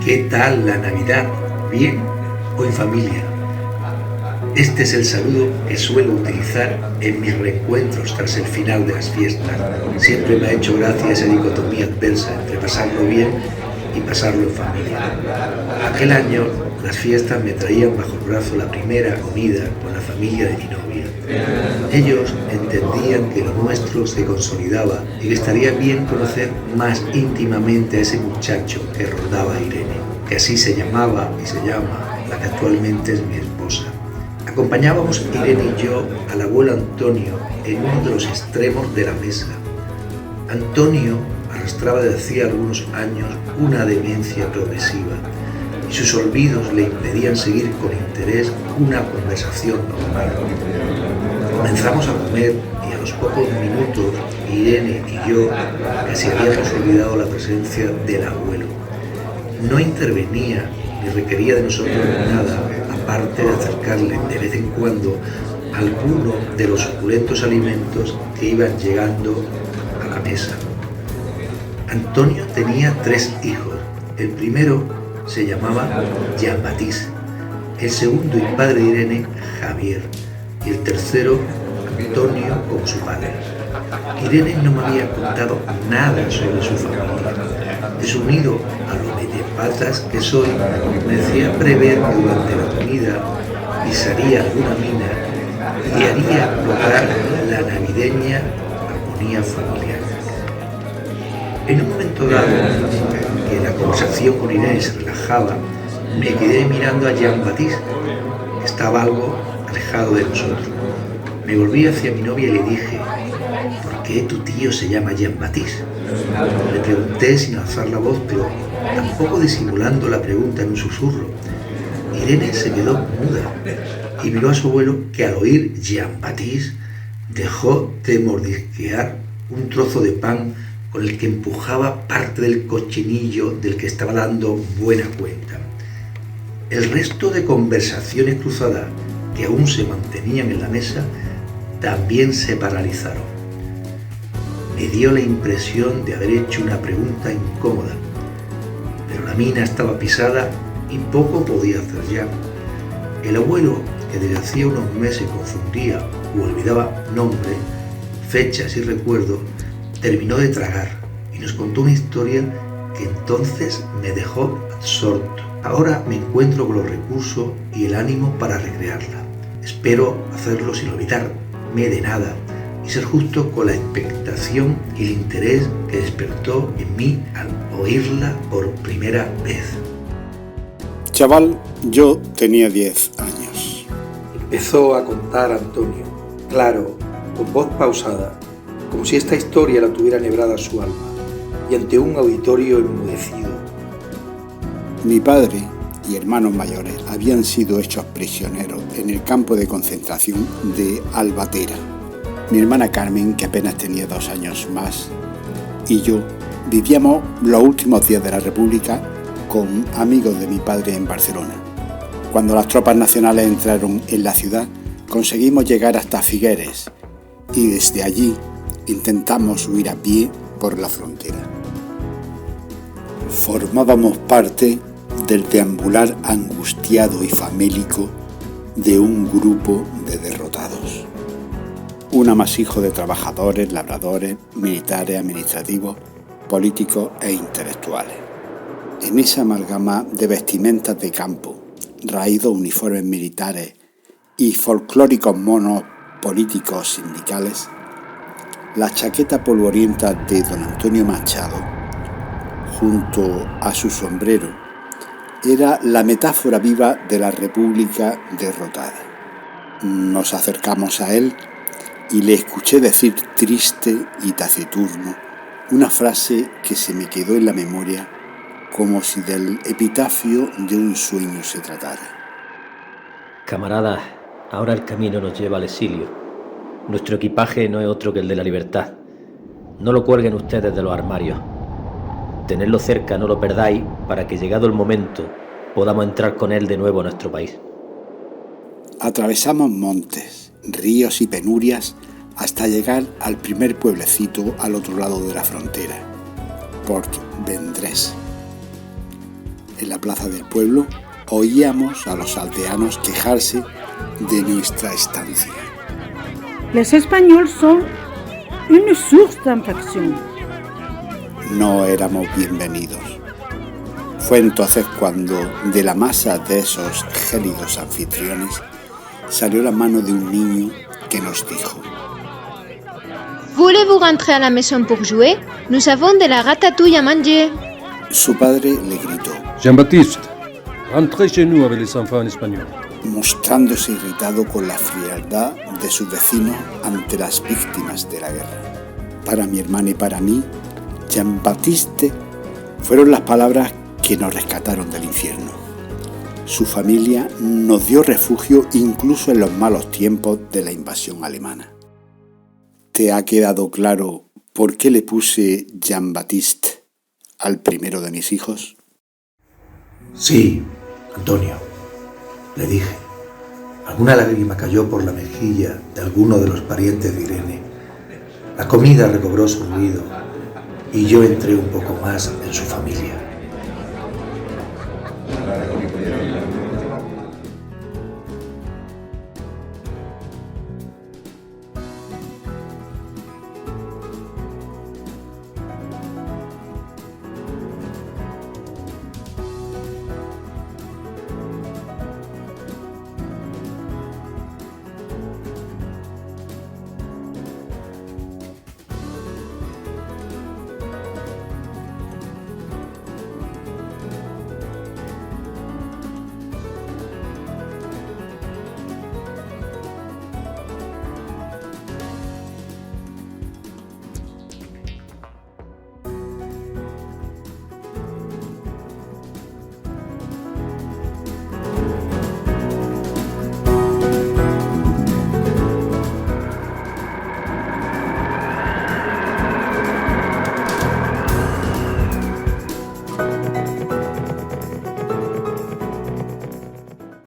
¿Qué tal la Navidad? ¿Bien o en familia? Este es el saludo que suelo utilizar en mis reencuentros tras el final de las fiestas. Siempre me ha hecho gracia esa dicotomía adversa entre pasarlo bien y pasarlo en familia. Aquel año las fiestas me traían bajo el brazo la primera comida con la familia de mi novia. Ellos entendían que lo nuestro se consolidaba y que estaría bien conocer más íntimamente a ese muchacho que rondaba a Irene, que así se llamaba y se llama la que actualmente es mi esposa. Acompañábamos Irene y yo al abuelo Antonio en uno de los extremos de la mesa. Antonio arrastraba desde hacía algunos años una demencia progresiva y sus olvidos le impedían seguir con interés una conversación normal. Comenzamos a comer y a los pocos minutos Irene y yo casi habíamos olvidado la presencia del abuelo. No intervenía ni requería de nosotros nada, aparte de acercarle de vez en cuando alguno de los suculentos alimentos que iban llegando a la mesa. Antonio tenía 3 hijos. El primero se llamaba Jean-Baptiste, el segundo y padre de Irene, Javier, y el tercero, Antonio, como su padre. Irene no me había contado nada sobre su familia. Desunido a lo patas que soy, me hacía prever que durante la comida pisaría alguna mina y haría lograr la navideña armonía familiar. En un momento dado, que la conversación con Irene se relajaba, me quedé mirando a Jean-Baptiste, que estaba algo alejado de nosotros. Me volví hacia mi novia y le dije: ¿por qué tu tío se llama Jean-Baptiste? Le pregunté sin alzar la voz, pero tampoco disimulando la pregunta en un susurro. Irene se quedó muda y miró a su abuelo, que al oír Jean-Baptiste dejó de mordisquear un trozo de pan con el que empujaba parte del cochinillo del que estaba dando buena cuenta. El resto de conversaciones cruzadas que aún se mantenían en la mesa también se paralizaron. Me dio la impresión de haber hecho una pregunta incómoda, pero la mina estaba pisada y poco podía hacer ya. El abuelo, que desde hacía unos meses confundía u olvidaba nombres, fechas y recuerdos, terminó de tragar y nos contó una historia que entonces me dejó absorto. Ahora me encuentro con los recursos y el ánimo para recrearla. Espero hacerlo sin olvidarme de nada y ser justo con la expectación y el interés que despertó en mí al oírla por primera vez. Chaval, yo tenía 10 años. Empezó a contar Antonio, claro, con voz pausada, como si esta historia la tuviera enhebrada su alma, y ante un auditorio enmudecido. Mi padre y hermanos mayores habían sido hechos prisioneros en el campo de concentración de Albatera. Mi hermana Carmen, que apenas tenía 2 años más, y yo vivíamos los últimos días de la República con amigos de mi padre en Barcelona. Cuando las tropas nacionales entraron en la ciudad, conseguimos llegar hasta Figueres y desde allí intentamos huir a pie por la frontera. Formábamos parte del deambular angustiado y famélico de un grupo de derrotados. Un amasijo de trabajadores, labradores, militares, administrativos, políticos e intelectuales. En esa amalgama de vestimentas de campo, raídos uniformes militares y folclóricos monos políticos sindicales, la chaqueta polvorienta de don Antonio Machado, junto a su sombrero, era la metáfora viva de la República derrotada. Nos acercamos a él y le escuché decir triste y taciturno una frase que se me quedó en la memoria como si del epitafio de un sueño se tratara. Camaradas, ahora el camino nos lleva al exilio. Nuestro equipaje no es otro que el de la libertad. No lo cuelguen ustedes de los armarios. Tenedlo cerca, no lo perdáis, para que llegado el momento podamos entrar con él de nuevo a nuestro país. Atravesamos montes, ríos y penurias hasta llegar al primer pueblecito al otro lado de la frontera, Port Vendrés. en la plaza del pueblo, oíamos a los aldeanos quejarse de nuestra estancia. Los españoles son una source d'infección. No éramos bienvenidos. Fue entonces cuando, de la masa de esos gélidos anfitriones, salió la mano de un niño que nos dijo: ¿Voulez-vous rentrer à la maison pour jouer? Nous avons de la ratatouille à manger. Su padre le gritó, Jean-Baptiste, rentrez chez nous avec les enfants en espagnol. mostrándose irritado con la frialdad de sus vecinos ante las víctimas de la guerra. Para mi hermana y para mí, Jean-Baptiste fueron las palabras que nos rescataron del infierno. Su familia nos dio refugio incluso en los malos tiempos de la invasión alemana. ¿Te ha quedado claro por qué le puse Jean-Baptiste al primero de mis hijos? Sí, Antonio, le dije. Alguna lágrima cayó por la mejilla de alguno de los parientes de Irene. La comida recobró su ruido y yo entré un poco más en su familia.